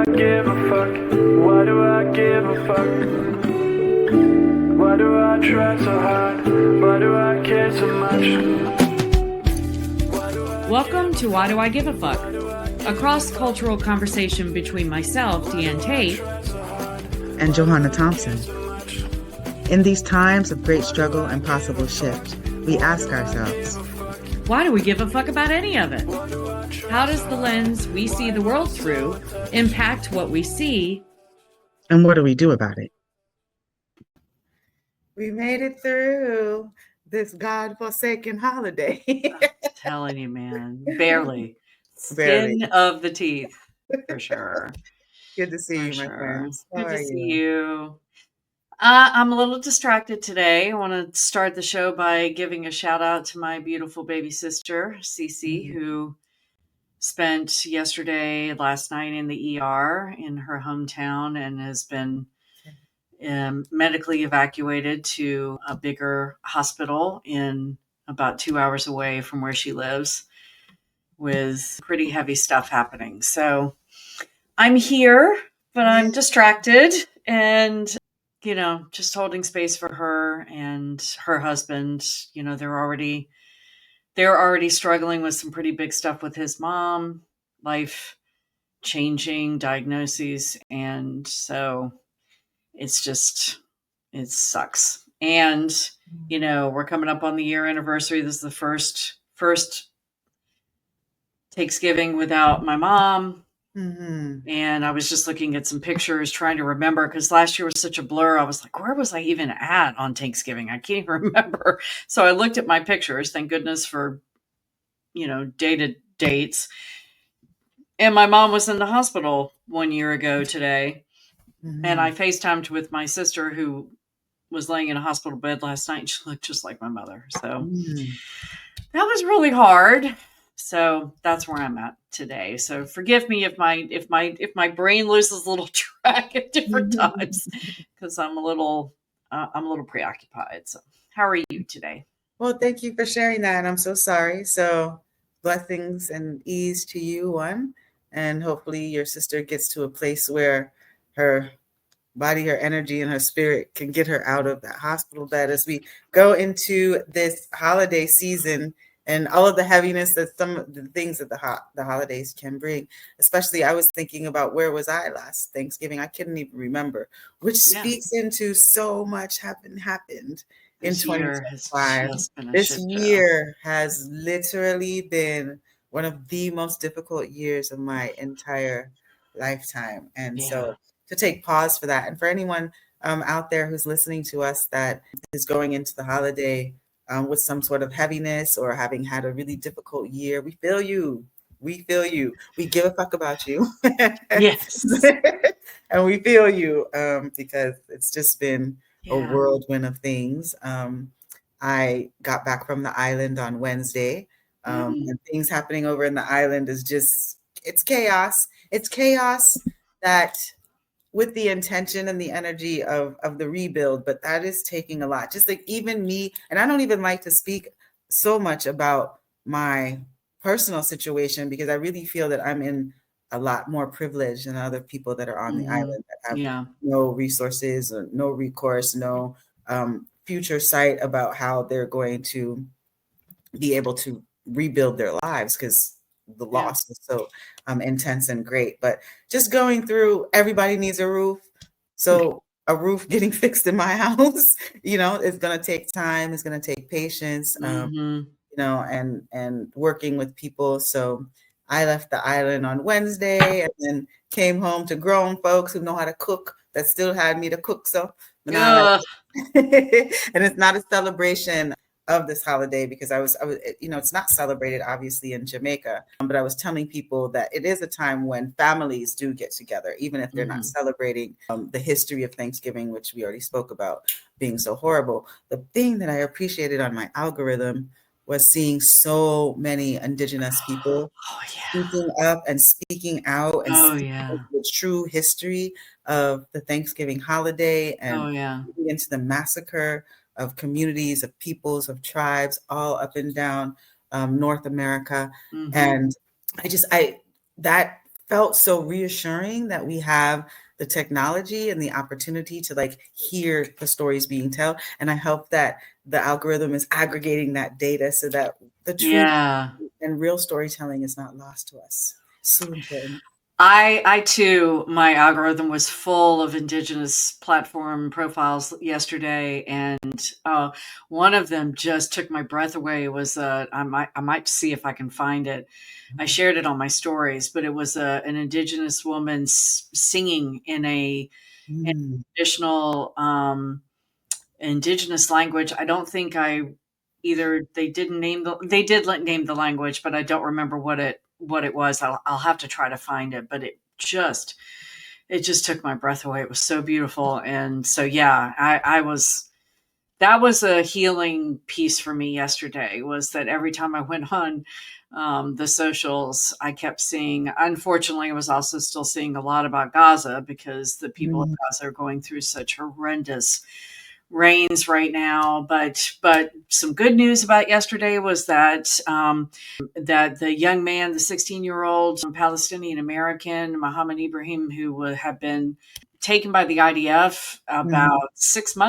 I give a fuck? Why do I give a fuck? Why do I try so hard? Why do I care so much? Welcome to Why Do I Give a Fuck? A cross-cultural conversation between myself, Diane Tate, and Johanna Thompson. In these times of great struggle and possible shift, we ask ourselves, why do we give a fuck about any of it? How does the lens we see the world through impact what we see? And what do we do about it? We made it through this God-forsaken holiday. I'm telling you, man. Barely. Skin of the teeth, for sure. Good to see you, my friends. Good to see you. I'm a little distracted today. I want to start the show by giving a shout out to my beautiful baby sister, Cece, who spent last night in the ER in her hometown and has been medically evacuated to a bigger hospital in about 2 hours away from where she lives with pretty heavy stuff happening. So I'm here, but I'm distracted and, just holding space for her and her husband. They're already struggling with some pretty big stuff with his mom, life changing diagnoses. And so it sucks. And, we're coming up on the year anniversary. This is the first Thanksgiving without my mom. Mm-hmm. And I was just looking at some pictures, trying to remember, because last year was such a blur. I was like, where was I even at on Thanksgiving? I can't even remember. So I looked at my pictures, thank goodness for, dated dates. And my mom was in the hospital 1 year ago today. Mm-hmm. And I FaceTimed with my sister who was laying in a hospital bed last night. And she looked just like my mother. So that was really hard. So that's where I'm at today. So forgive me if my brain loses a little track at different times, because I'm a little preoccupied. So how are you today? Well, thank you for sharing that. And I'm so sorry. So blessings and ease to you, one. And hopefully your sister gets to a place where her body, her energy, and her spirit can get her out of that hospital bed as we go into this holiday season and all of the heaviness that some of the things that the holidays can bring. Especially, I was thinking about where was I last Thanksgiving? I couldn't even remember, which speaks into so much happened in 2025. This year has literally been one of the most difficult years of my entire lifetime. And so to take pause for that. And for anyone out there who's listening to us that is going into the holiday with some sort of heaviness or having had a really difficult year, we feel you. We feel you. We give a fuck about you. Yes. And we feel you because it's just been a whirlwind of things. I got back from the island on Wednesday. And things happening over in the island is just, it's chaos. It's chaos that with the intention and the energy of the rebuild, but that is taking a lot. Just like even me, and I don't even like to speak so much about my personal situation because I really feel that I'm in a lot more privilege than other people that are on the island that have no resources or no recourse, no future sight about how they're going to be able to rebuild their lives because the loss was so intense and great. But just going through, everybody needs a roof. So a roof getting fixed in my house, it's going to take time. It's going to take patience, and working with people. So I left the island on Wednesday and then came home to grown folks who know how to cook that still had me to cook. So, and it's not a celebration of this holiday because I was, it's not celebrated obviously in Jamaica, but I was telling people that it is a time when families do get together, even if they're not celebrating the history of Thanksgiving, which we already spoke about being so horrible. The thing that I appreciated on my algorithm was seeing so many Indigenous people speaking up and speaking out and the true history of the Thanksgiving holiday and into the massacre of communities, of peoples, of tribes, all up and down North America. And that felt so reassuring that we have the technology and the opportunity to like hear the stories being told. And I hope that the algorithm is aggregating that data so that the truth and real storytelling is not lost to us. So important. I too, my algorithm was full of Indigenous platform profiles yesterday, and one of them just took my breath away. It was I might see if I can find it. I shared it on my stories, but it was an Indigenous woman singing in an traditional Indigenous language. I don't think they did name the language, but I don't remember what it was. I'll have to try to find it, but it just took my breath away. It was so beautiful. And so, yeah, that was a healing piece for me yesterday, was that every time I went on the socials, I kept seeing, unfortunately, I was also still seeing a lot about Gaza, because the people of Gaza are going through such horrendous rains right now. But some good news about yesterday was that that the young man, the 16-year-old Palestinian American Mohammed Ibrahim, who had been taken by the IDF about 7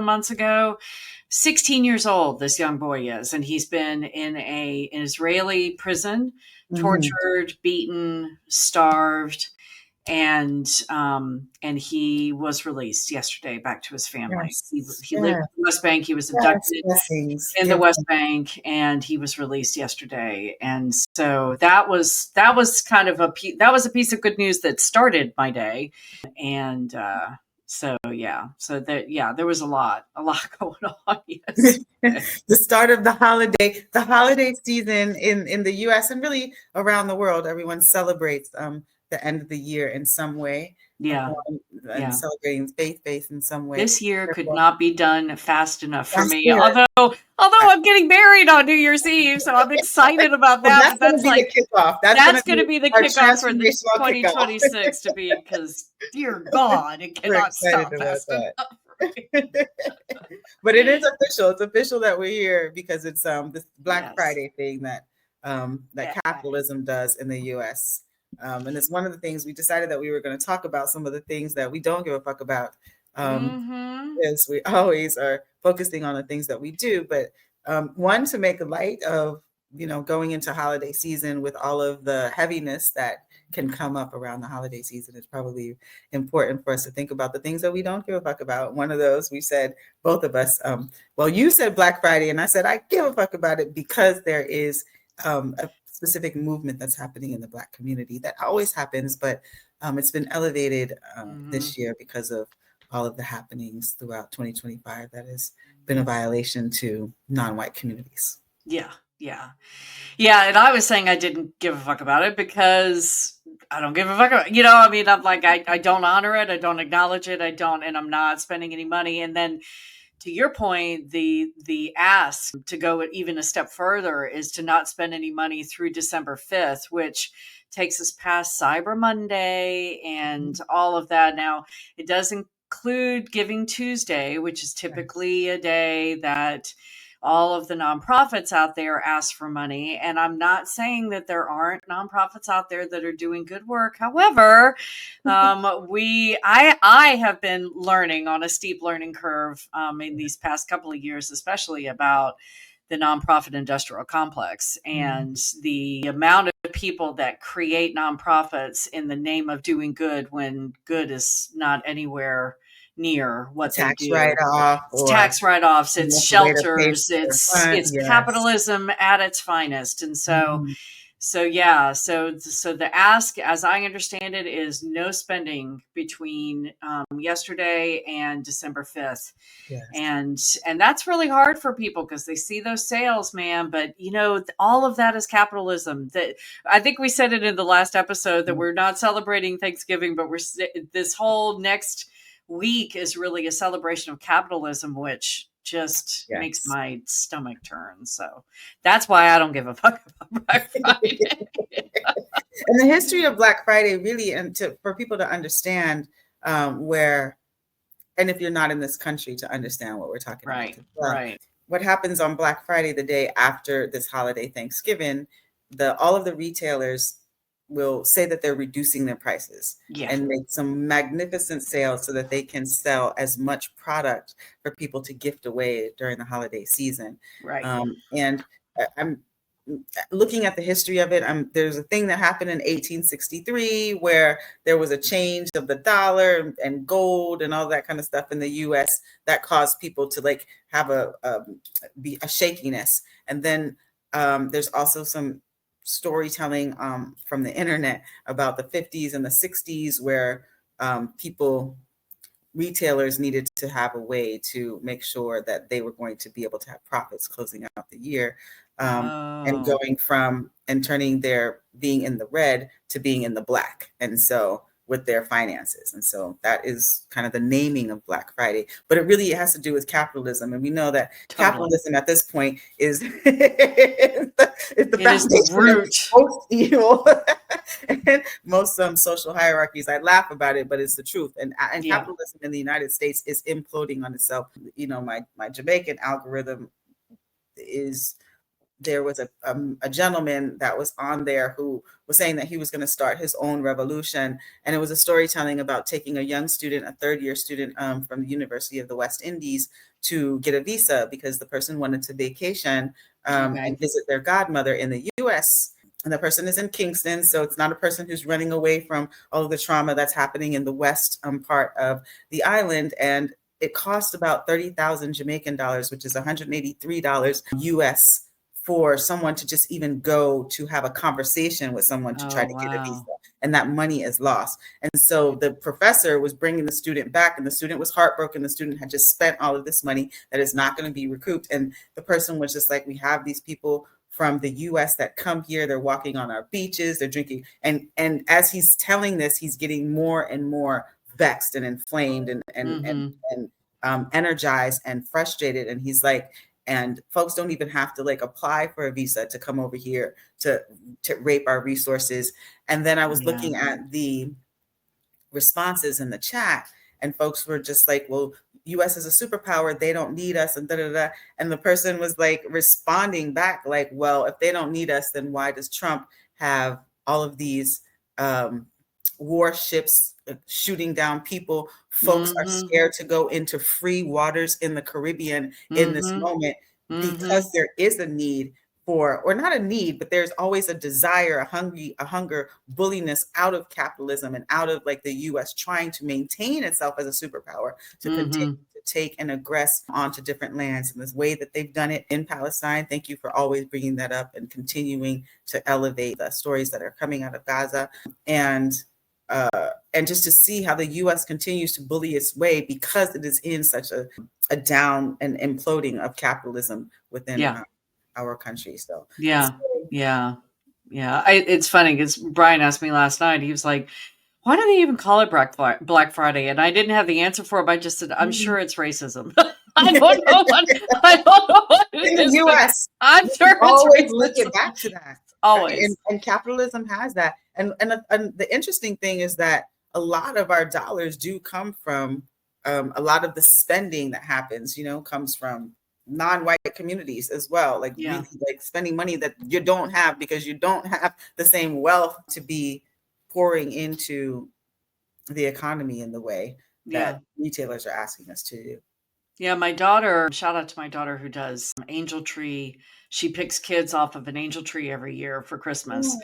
months ago. 16 years old, this young boy is, and he's been in an Israeli prison, tortured, beaten, starved, and he was released yesterday back to his family. Yes. He lived in the West Bank. He was abducted in the West Bank, and he was released yesterday. And so that was kind of a piece of good news that started my day. And there was a lot going on. Yes. The start of the holiday season in the US and really around the world. Everyone celebrates the end of the year in some way. And celebrating faith in some way. This year could not be done fast enough for me. Although I'm getting married on New Year's Eve, so I'm excited about that. Well, that's like the kickoff. That's going to be the kickoff for the 2026 to be, because dear God, it cannot stop fast enough. But it is official. It's official that we're here because it's this Black Friday thing that capitalism does in the US. And it's one of the things we decided that we were going to talk about, some of the things that we don't give a fuck about. As we always are focusing on the things that we do, but one, to make light of, going into holiday season with all of the heaviness that can come up around the holiday season. It's probably important for us to think about the things that we don't give a fuck about. One of those, we said, both of us, you said Black Friday, and I said I give a fuck about it because there is a specific movement that's happening in the Black community that always happens, but it's been elevated this year because of all of the happenings throughout 2025 that has been a violation to non-white communities. And I was saying I didn't give a fuck about it because I don't give a fuck about it. I'm like, I don't honor it, I don't acknowledge it, and I'm not spending any money. And then, to your point, the ask to go even a step further is to not spend any money through December 5th, which takes us past Cyber Monday and all of that. Now, it does include Giving Tuesday, which is typically a day that all of the nonprofits out there ask for money. And I'm not saying that there aren't nonprofits out there that are doing good work. However, I have been learning on a steep learning curve in these past couple of years, especially about the nonprofit industrial complex and the amount of people that create nonprofits in the name of doing good when good is not anywhere near what they do. It's tax write-offs, it's shelters, it's capitalism at its finest. And so so the ask, as I understand it, is no spending between yesterday and December 5th. And that's really hard for people because they see those sales, man. But all of that is capitalism. That I think we said it in the last episode that we're not celebrating Thanksgiving, but this whole next week is really a celebration of capitalism, which just makes my stomach turn. So that's why I don't give a fuck about Black Friday. And the history of Black Friday, really, and for people to understand where, and if you're not in this country, to understand what we're talking about. Right. What happens on Black Friday, the day after this holiday, Thanksgiving, all of the retailers will say that they're reducing their prices Yeah. and make some magnificent sales so that they can sell as much product for people to gift away during the holiday season. Right. And I'm looking at the history of it. There's a thing that happened in 1863 where there was a change of the dollar and gold and all that kind of stuff in the U.S. that caused people to like have a shakiness. And then there's also some storytelling from the internet about the 50s and the 60s where retailers needed to have a way to make sure that they were going to be able to have profits closing out the year, and going from and turning their being in the red to being in the black. And so with their finances. And so that is kind of the naming of Black Friday, but it really has to do with capitalism. And we know that capitalism at this point is the foundation root. of most evil and most social hierarchies. I laugh about it, but it's the truth. And capitalism in the United States is imploding on itself. You know, my Jamaican algorithm is, there was a gentleman that was on there who was saying that he was going to start his own revolution. And it was a storytelling about taking a young student, a third-year student from the University of the West Indies, to get a visa because the person wanted to vacation and visit their godmother in the U.S. And the person is in Kingston, so it's not a person who's running away from all of the trauma that's happening in the west part of the island. And it cost about 30,000 Jamaican dollars, which is $183 US, for someone to just even go to have a conversation with someone to try to get a visa. And that money is lost. And so the professor was bringing the student back, and the student was heartbroken. The student had just spent all of this money that is not going to be recouped. And the person was just like, we have these people from the US that come here, they're walking on our beaches, they're drinking. And as he's telling this, he's getting more and more vexed and inflamed and energized and frustrated. And he's like, and folks don't even have to like apply for a visa to come over here to rape our resources. And then I was looking at the responses in the chat, and folks were just like, well, US is a superpower, they don't need us, and and the person was like responding back like, well, if they don't need us, then why does Trump have all of these warships shooting down people? Folks are scared to go into free waters in the Caribbean in this moment because there is a need for, or not a need, but there's always a desire, a hunger, bulliness out of capitalism and out of like the US trying to maintain itself as a superpower to continue to take and aggress onto different lands in this way that they've done it in Palestine. Thank you for always bringing that up and continuing to elevate the stories that are coming out of Gaza. And just to see how the U.S. continues to bully its way because it is in such a down and imploding of capitalism within our country. So it's funny because Brian asked me last night. He was like, "Why do they even call it Black Friday?" And I didn't have the answer for him. I just said, "I'm sure it's racism." I don't know what in the U.S. I'm sure it's always racism. Look it back to that. Always. And capitalism has that. And the interesting thing is that a lot of our dollars do come from a lot of the spending that happens, comes from non-white communities as well. Like really, like spending money that you don't have because you don't have the same wealth to be pouring into the economy in the way that retailers are asking us to do. Yeah, my daughter, shout out to my daughter who does angel tree. She picks kids off of an angel tree every year for Christmas.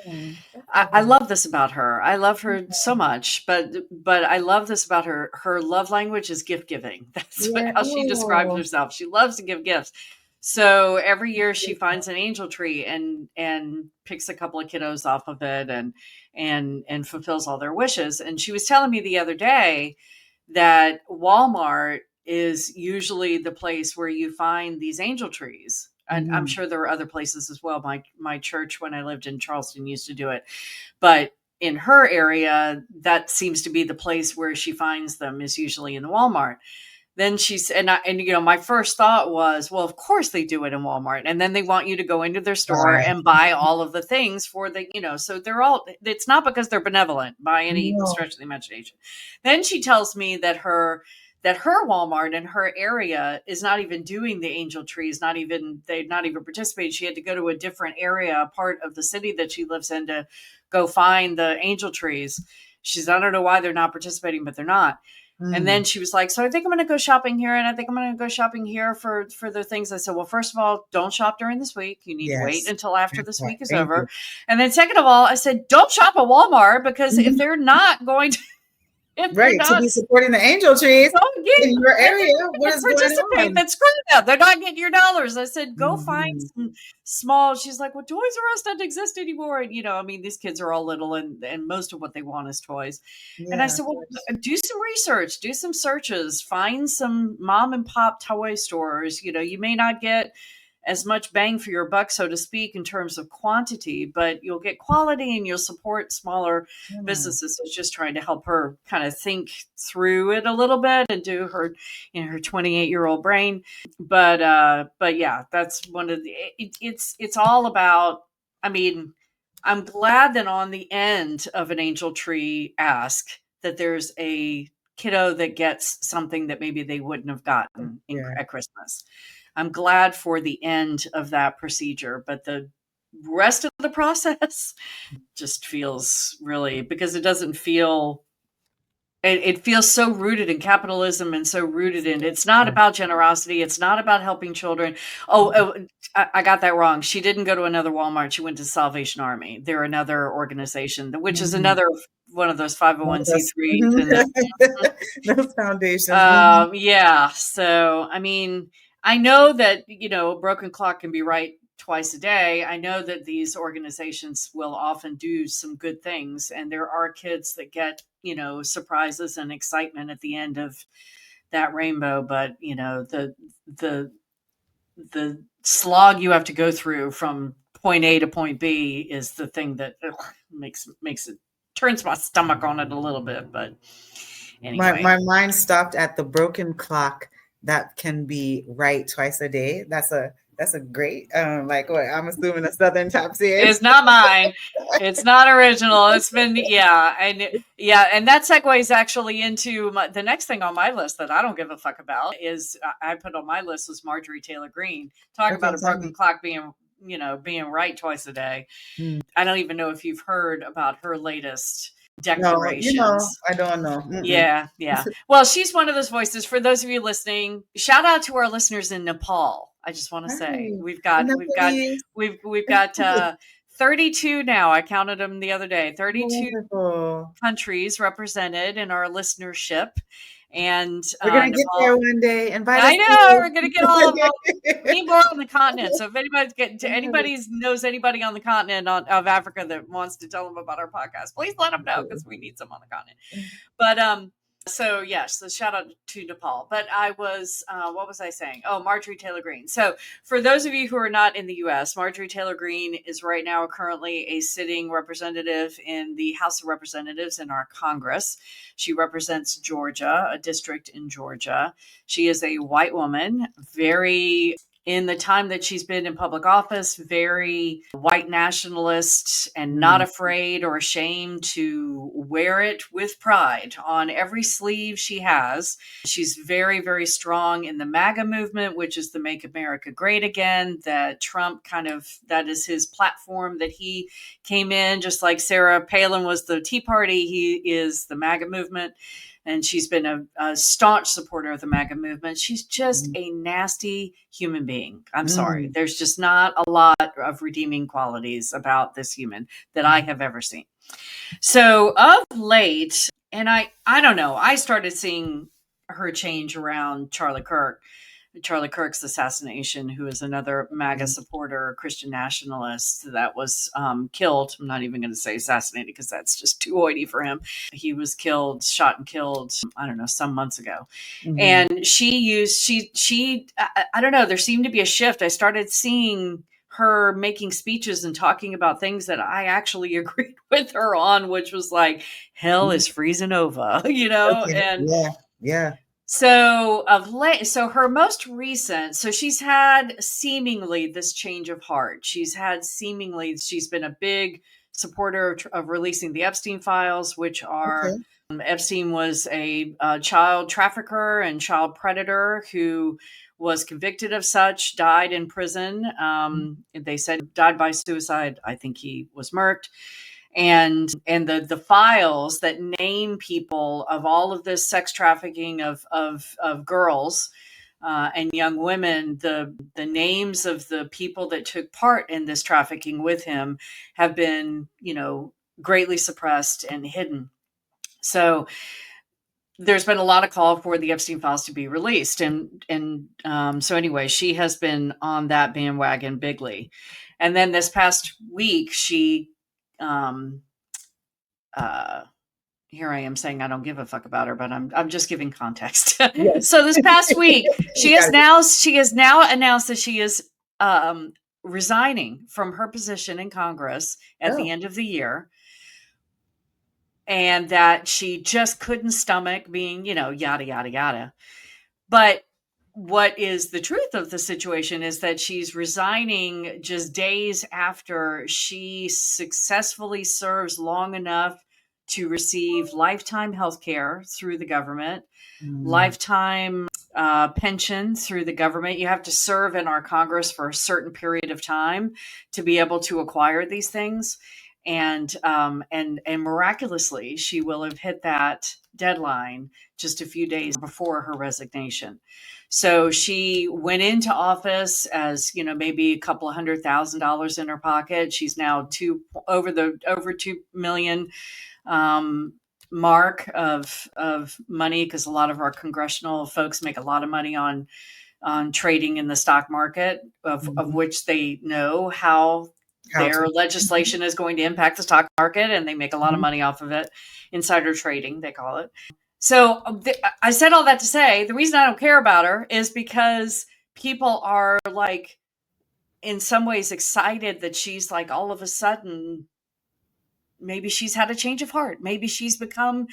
I love this about her. I love her so much, but I love this about her. Her love language is gift giving. That's how she describes herself. She loves to give gifts. So every year she finds an angel tree and picks a couple of kiddos off of it and fulfills all their wishes. And she was telling me the other day that Walmart is usually the place where you find these angel trees. And I'm sure there are other places as well. My church, when I lived in Charleston, used to do it. But in her area, that seems to be the place where she finds them, is usually in the Walmart. Then she's, and my first thought was, well, of course they do it in Walmart. And then they want you to go into their store and buy all of the things for the, so they're all, it's not because they're benevolent by any stretch of the imagination. Then she tells me that her Walmart in her area is not even doing the angel trees, they're not even participating. She had to go to a different area, a part of the city that she lives in, to go find the angel trees. She's, I don't know why they're not participating, but they're not. And then she was like, so I think I'm going to go shopping here. And I think I'm going to go shopping here for the things. I said, well, first of all, don't shop during this week. You need to wait until after this week is over. You. And then second of all, I said, don't shop at Walmart, because if they're not going to, to be supporting the angel trees in your area, what is going on? Then screw them. They're not getting your dollars. I said, go find some small. She's like, well, Toys R Us doesn't exist anymore. And, I mean, these kids are all little, and most of what they want is toys. And I said, well, do some research, do some searches, find some mom and pop toy stores. You may not get as much bang for your buck, so to speak, in terms of quantity, but you'll get quality and you'll support smaller businesses. So it's just trying to help her kind of think through it a little bit and do her, her 28-year-old brain. But yeah, that's one of the, it's all about, I mean, I'm glad that on the end of an angel tree ask that there's a kiddo that gets something that maybe they wouldn't have gotten at Christmas. I'm glad for the end of that procedure, but the rest of the process just feels really, because it doesn't feel, it feels so rooted in capitalism and so rooted in, it's not about generosity. It's not about helping children. I got that wrong. She didn't go to another Walmart. She went to Salvation Army. They're another organization, which is another one of those 501c3s. Those foundations. Yeah. So, I mean, I know that, a broken clock can be right twice a day. I know that these organizations will often do some good things, and there are kids that get, surprises and excitement at the end of that rainbow. But, the slog you have to go through from point A to point B is the thing that makes it, turns my stomach on it a little bit. But anyway, my mind stopped at the broken clock that can be right twice a day. That's a great, like what I'm assuming a Southern Topsy is. It's not mine. It's not original. It's been, and that segues actually into the next thing on my list that I don't give a fuck about is I put on my list was Marjorie Taylor Greene. Talk about a broken clock being right twice a day. I don't even know if you've heard about her latest declarations. No, I don't know. Yeah. Well, she's one of those voices. For those of you listening, shout out to our listeners in Nepal. I just want to say we've got 32 now. I counted them the other day. 32 countries represented in our listenership. And we're gonna get there one day. I know we're gonna get all of them. We need more on the continent. So if anybody knows anybody on the continent of Africa that wants to tell them about our podcast, please let them know, because we need some on the continent. But so yes, so shout out to Nepal. But I was, what was I saying? Oh, Marjorie Taylor Greene. So for those of you who are not in the U.S., Marjorie Taylor Greene is right now currently a sitting representative in the House of Representatives in our Congress. She represents Georgia, a district in Georgia. She is a white woman, very, in the time that she's been in public office, very white nationalist and not afraid or ashamed to wear it with pride on every sleeve she has. She's very, very strong in the MAGA movement, which is the Make America Great Again, that Trump that is his platform that he came in, just like Sarah Palin was the Tea Party, he is the MAGA movement. And she's been a staunch supporter of the MAGA movement. She's just a nasty human being. I'm sorry. There's just not a lot of redeeming qualities about this human that I have ever seen. So of late, and I don't know, I started seeing her change around Charlie Kirk's assassination, who is another MAGA supporter, Christian nationalist that was killed. I'm not even going to say assassinated because that's just too hoity for him. He was shot and killed, I don't know, some months ago. And I don't know, there seemed to be a shift. I started seeing her making speeches and talking about things that I actually agreed with her on, which was like, hell is freezing over, and yeah. So of late, so her most recent, so she's had seemingly this change of heart. She's been a big supporter of releasing the Epstein files, which are, Epstein was a child trafficker and child predator who was convicted of such, died in prison. They said died by suicide. I think he was murked. and the files that name people of all of this sex trafficking of girls and young women, the names of the people that took part in this trafficking with him have been, greatly suppressed and hidden. So there's been a lot of call for the Epstein files to be released. So anyway, she has been on that bandwagon bigly. And then this past week, she, here I am saying I don't give a fuck about her, but I'm just giving context. Yes. So this past week, she has now announced that she is resigning from her position in Congress at the end of the year. And that she just couldn't stomach being, yada, yada, yada. But what is the truth of the situation is that she's resigning just days after she successfully serves long enough to receive lifetime health care through the government, lifetime pension through the government. You have to serve in our Congress for a certain period of time to be able to acquire these things. And miraculously, she will have hit that deadline just a few days before her resignation. So she went into office as, maybe a couple of $100,000 in her pocket. She's now over 2 million mark of money, because a lot of our congressional folks make a lot of money on trading in the stock market, of which they know how their legislation is going to impact the stock market, and they make a lot of money off of it. Insider trading, they call it. So I said all that to say, the reason I don't care about her is because people are like, in some ways, excited that she's like, all of a sudden, maybe she's had a change of heart. Maybe she's become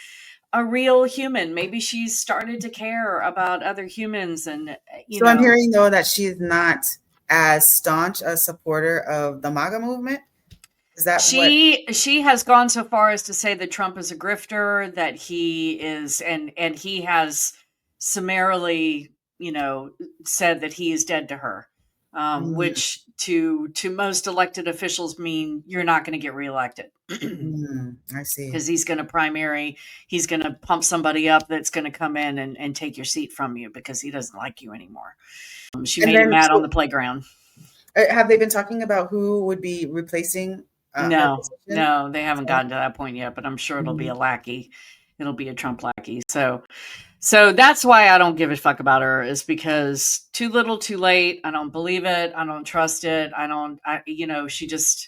a real human. Maybe she's started to care about other humans. And, so I'm hearing, though, that she's not as staunch a supporter of the MAGA movement. Is that she has gone so far as to say that Trump is a grifter, that he is, and he has summarily, said that he is dead to her, which to most elected officials mean you're not going to get reelected. I see. Because he's going to primary, he's going to pump somebody up that's going to come in and take your seat from you because he doesn't like you anymore. She made him mad on the playground. Have they been talking about who would be replacing? No, they haven't gotten to that point yet, but I'm sure it'll be a lackey. It'll be a Trump lackey. So that's why I don't give a fuck about her, is because too little, too late. I don't believe it. I don't trust it. She just,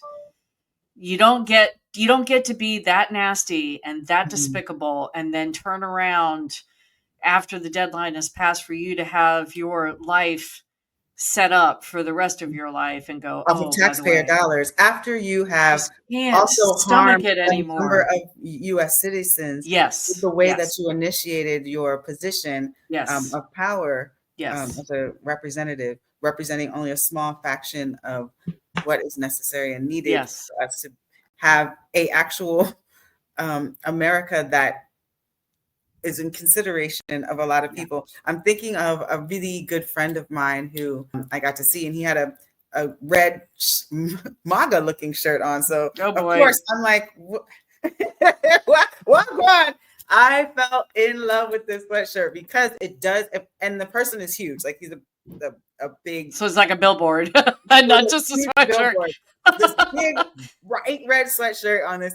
you don't get to be that nasty and that despicable and then turn around after the deadline has passed for you to have your life set up for the rest of your life and go, of taxpayer dollars, after you have also harmed a number of U.S. citizens. Yes, the way that you initiated your position of power as a representative, representing only a small fraction of what is necessary and needed for us to have a actual America that is in consideration of a lot of people. I'm thinking of a really good friend of mine who I got to see, and he had a red MAGA looking shirt on. So of course I'm like, what? I fell in love with this sweatshirt because it does, and the person is huge. Like he's a big. So it's like a billboard, not just a sweatshirt. This big bright red sweatshirt on this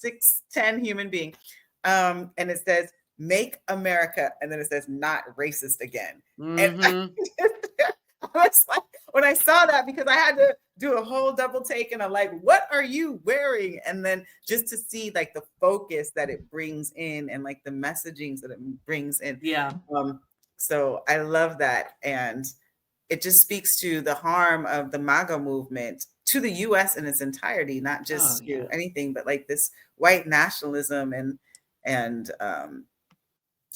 6'10" human being, and it says, "Make America," and then it says, "Not racist again." And I was like, when I saw that, because I had to do a whole double take, and I'm like, what are you wearing? And then just to see like the focus that it brings in and like the messagings that it brings in. So I love that. And it just speaks to the harm of the MAGA movement to the US in its entirety, not just to anything, but like this white nationalism and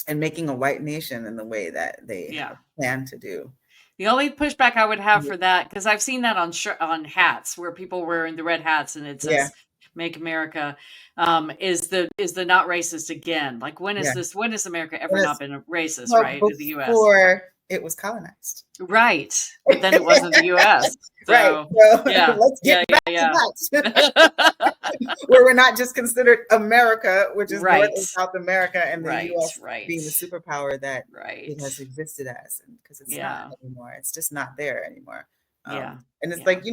making a white nation in the way that they plan to do. The only pushback I would have for that, because I've seen that on hats where people wearing the red hats and it says "Make America," is the not racist again. Like when has America ever not been racist, right? In the U.S. Before it was colonized, right? But then it wasn't the U.S. So, right. So let's get back to that. where we're not just considered America, which is North Right. and South America, and the Right. U.S. Right. being the superpower that Right. it has existed as, because it's Yeah. not anymore. It's just not there anymore. Yeah. And it's Yeah. like,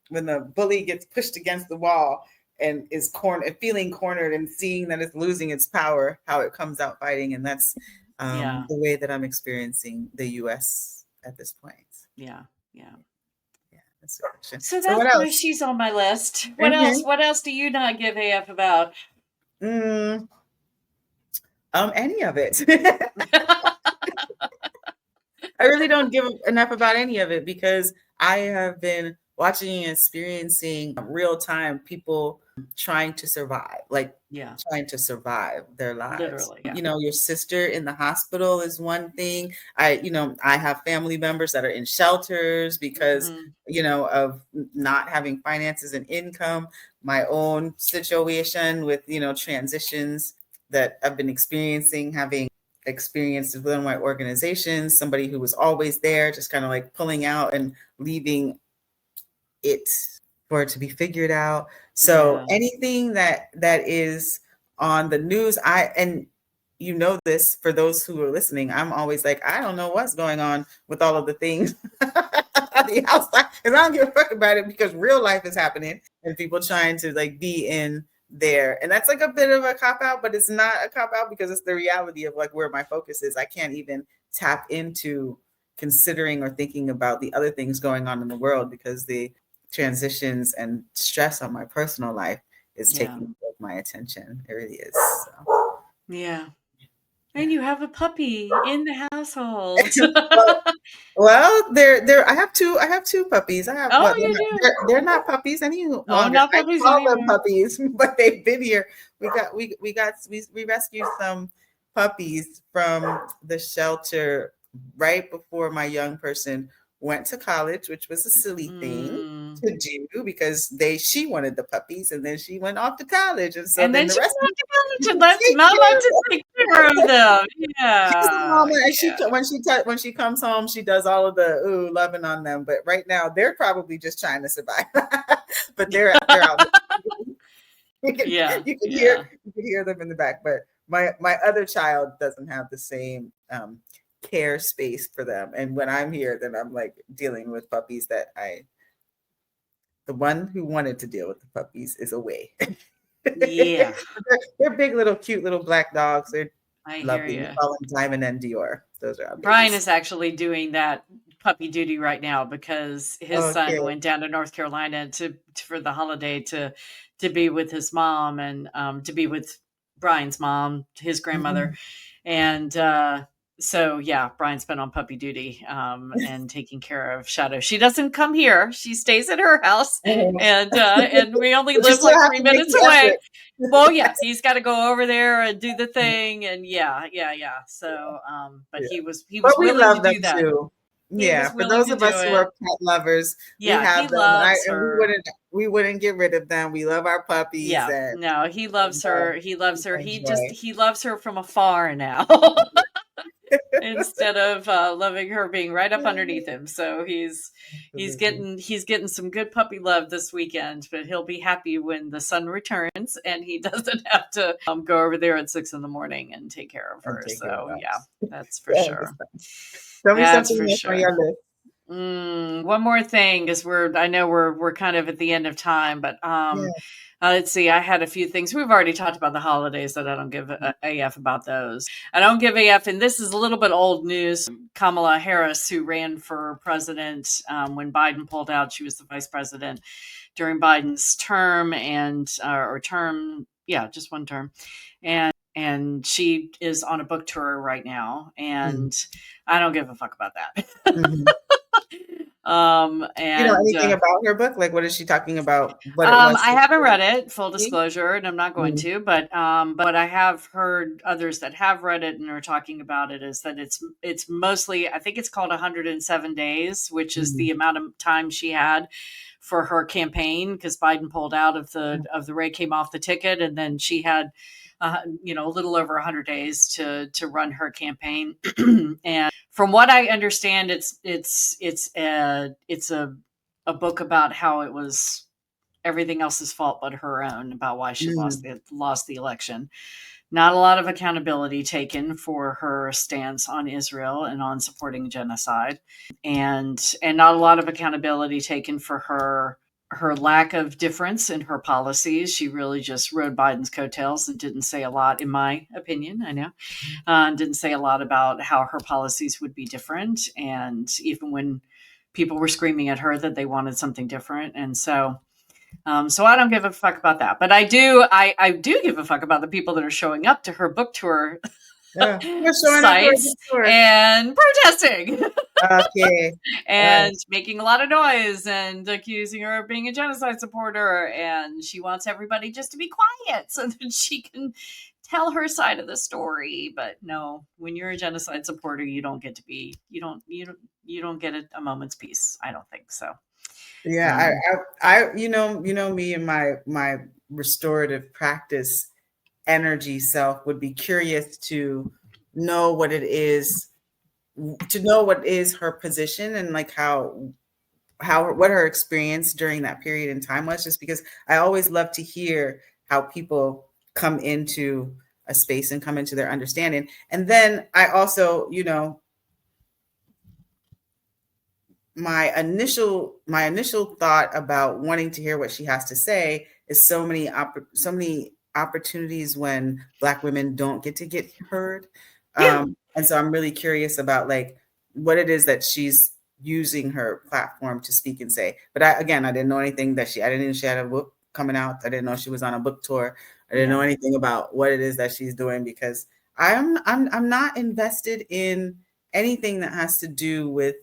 when the bully gets pushed against the wall and is feeling cornered and seeing that it's losing its power, how it comes out fighting, and that's Yeah. the way that I'm experiencing the U.S. at this point. Yeah. Yeah. Yeah, that's the question. So So what that's why else? she's on my list. What else? What else do you not give AF about? Any of it. I really don't give enough about any of it, because I have been watching and experiencing real time people trying to survive, Yeah. trying to survive their lives. Literally. Yeah. Your sister in the hospital is one thing. I have family members that are in shelters because, of not having finances and income. My own situation with, transitions that I've been experiencing, having experienced within my organization, somebody who was always there, just kind of like pulling out and leaving it for it to be figured out. So anything that is on the news, and this, for those who are listening, I'm always like, I don't know what's going on with all of the things on the outside, because I don't give a fuck about it, because real life is happening and people trying to be in there. And that's a bit of a cop out, but it's not a cop out, because it's the reality of where my focus is. I can't even tap into considering or thinking about the other things going on in the world, because the transitions and stress on my personal life is taking my attention. It really is. So. Yeah. And you have a puppy in the household. Well, I have two puppies. I have you do. They're not puppies any longer. Not puppies I call anymore. them puppies, but they've been here. We rescued some puppies from the shelter right before my young person went to college, which was a silly thing to do, because she wanted the puppies, and then she went off to college, and so then the rest of to let mama to take care of them. Yeah. She's the mama, and when she comes home, she does all of the loving on them. But right now, they're probably just trying to survive. But they're out. You can hear them in the back. But my other child doesn't have the same care space for them. And when I'm here, then I'm dealing with puppies the one who wanted to deal with the puppies is away. Yeah. They're big, little, cute little black dogs. They're lovely. Hear you. We call them Diamond and Dior. Those are our Brian babies. is actually doing that puppy duty right now, because his son went down to North Carolina for the holiday to be with his mom, and to be with Brian's mom, his grandmother. And so Brian's been on puppy duty and taking care of Shadow. She doesn't come here. She stays at her house, and we only live 3 minutes away. Well, he's got to go over there and do the thing, and So, but he was willing to do that. Too. For those of us who are pet lovers, we have them, and we wouldn't get rid of them. We love our puppies. Yeah, no, he loves her. He loves her. He loves her from afar now. Instead of loving her being right up underneath him. So he's getting some good puppy love this weekend, but he'll be happy when the sun returns and he doesn't have to go over there at 6 a.m. and take care of her. So that's for sure. Tell me something else on your list. One more thing, because I know we're kind of at the end of time, but let's see. I had a few things. We've already talked about the holidays that I don't give AF about those. I don't give AF, and this is a little bit old news. Kamala Harris, who ran for president when Biden pulled out, she was the vice president during Biden's term, just one term, and she is on a book tour right now, and I don't give a fuck about that. And you know anything about her book? What is she talking about? I haven't read it, full disclosure, and I'm not going to, but I have heard others that have read it and are talking about it, is that it's mostly, I think it's called 107 days, which is the amount of time she had for her campaign, because Biden pulled out of the race, came off the ticket, and then she had a little over 100 days to run her campaign. And from what I understand, it's a book about how it was everything else's fault but her own about why she lost Mm. the election. Not a lot of accountability taken for her stance on Israel and on supporting genocide, and not a lot of accountability taken for her lack of difference in her policies. She really just rode Biden's coattails and didn't say a lot, in my opinion. I know, didn't say a lot about how her policies would be different, and even when people were screaming at her that they wanted something different, and so I don't give a fuck about that, but I do give a fuck about the people that are showing up to her book tour Yeah, we're showing up for a sites tour. and protesting Okay. and making a lot of noise and accusing her of being a genocide supporter. And she wants everybody just to be quiet so that she can tell her side of the story. But no, when you're a genocide supporter, you don't get to be, you don't get a moment's peace. I don't think so. Yeah, I you know me and my restorative practice energy self would be curious to know what it is, to know what is her position and like what her experience during that period in time was, just because I always love to hear how people come into a space and come into their understanding. And then I also, my initial thought about wanting to hear what she has to say is so many opportunities when Black women don't get heard. Yeah. And so I'm really curious about like what it is that she's using her platform to speak and say. But I didn't know anything I didn't know she had a book coming out. I didn't know she was on a book tour. I didn't know anything about what it is that she's doing, because I'm not invested in anything that has to do with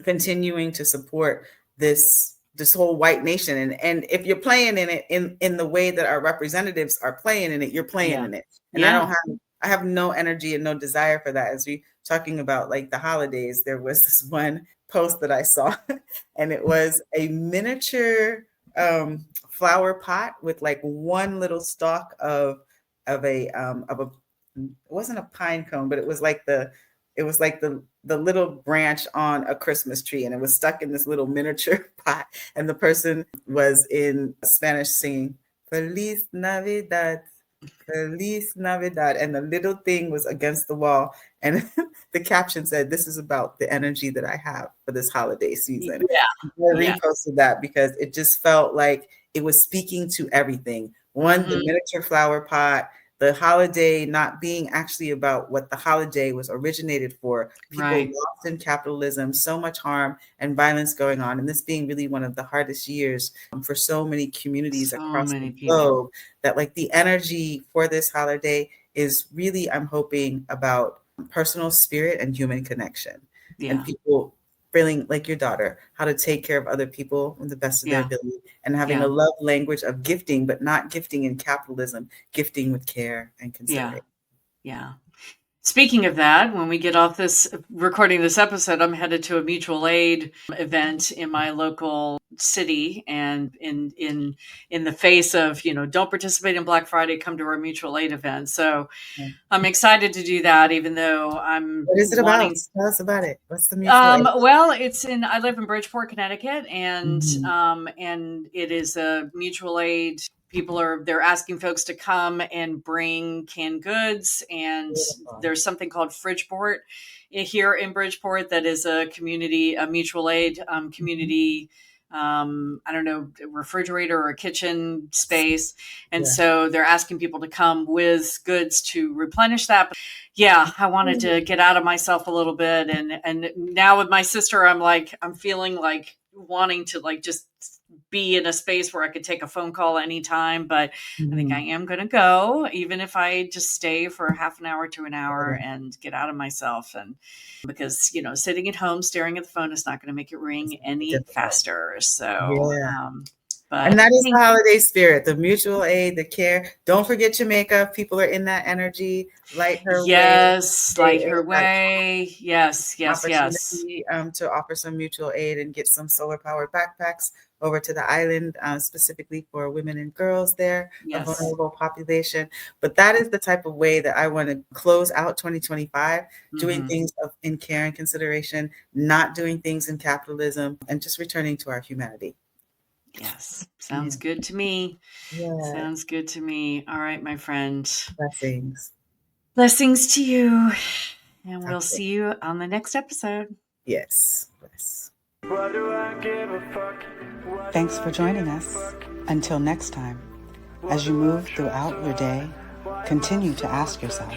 continuing to support this whole white nation. And if you're playing in it in the way that our representatives are playing in it, you're playing in it. And I have no energy and no desire for that. As we talking about like the holidays, there was this one post that I saw and it was a miniature flower pot with like one little stalk of a it wasn't a pine cone, but it was like the little branch on a Christmas tree, and it was stuck in this little miniature pot. And the person was in Spanish singing Feliz Navidad, Feliz Navidad. And the little thing was against the wall. And the caption said, "This is about the energy that I have for this holiday season." I reposted that because it just felt like it was speaking to everything. One, the miniature flower pot, the holiday not being actually about what the holiday was originated for. People lost in capitalism, so much harm and violence going on. And this being really one of the hardest years for so many communities across the globe, that like the energy for this holiday is really, I'm hoping, about personal spirit and human connection. And people feeling like your daughter, how to take care of other people in the best of their ability, and having a love language of gifting, but not gifting in capitalism, gifting with care and consideration. Yeah. Speaking of that, when we get off this recording this episode, I'm headed to a mutual aid event in my local city, and in the face of, don't participate in Black Friday, come to our mutual aid event. So I'm excited to do that, even though What is it about? Tell us about it. What's the mutual aid? Well, I live in Bridgeport, Connecticut, and it is a mutual aid. They're asking folks to come and bring canned goods, and there's something called Fridgeport here in Bridgeport that is a mutual aid community. I don't know, refrigerator or kitchen space. And so they're asking people to come with goods to replenish that. But I wanted to get out of myself a little bit. And now with my sister, I'm feeling like wanting to like just be in a space where I could take a phone call anytime. But I think I am going to go, even if I just stay for half an hour to an hour and get out of myself. And because, sitting at home staring at the phone is not going to make it ring any faster. So, and that is the holiday spirit, the mutual aid, the care. Don't forget Jamaica. People are in that energy. Light her way. Light her way. Yes. To offer some mutual aid and get some solar powered backpacks over to the island, specifically for women and girls there, a vulnerable population. But that is the type of way that I want to close out 2025, doing things in care and consideration, not doing things in capitalism, and just returning to our humanity. Yes. Sounds good to me. Yeah. Sounds good to me. All right, my friend. Blessings. Blessings to you. And we'll Okay. see you on the next episode. Yes. Yes. Why do I give a fuck? Thanks for joining us. Until next time, as you move throughout your day, continue to ask yourself,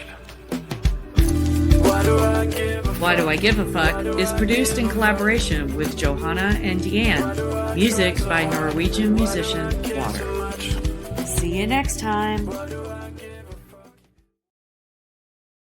Why do I give a Why Do I Give a Fuck is produced in collaboration with Johanna and Diane. Music by Norwegian musician Water. See you next time.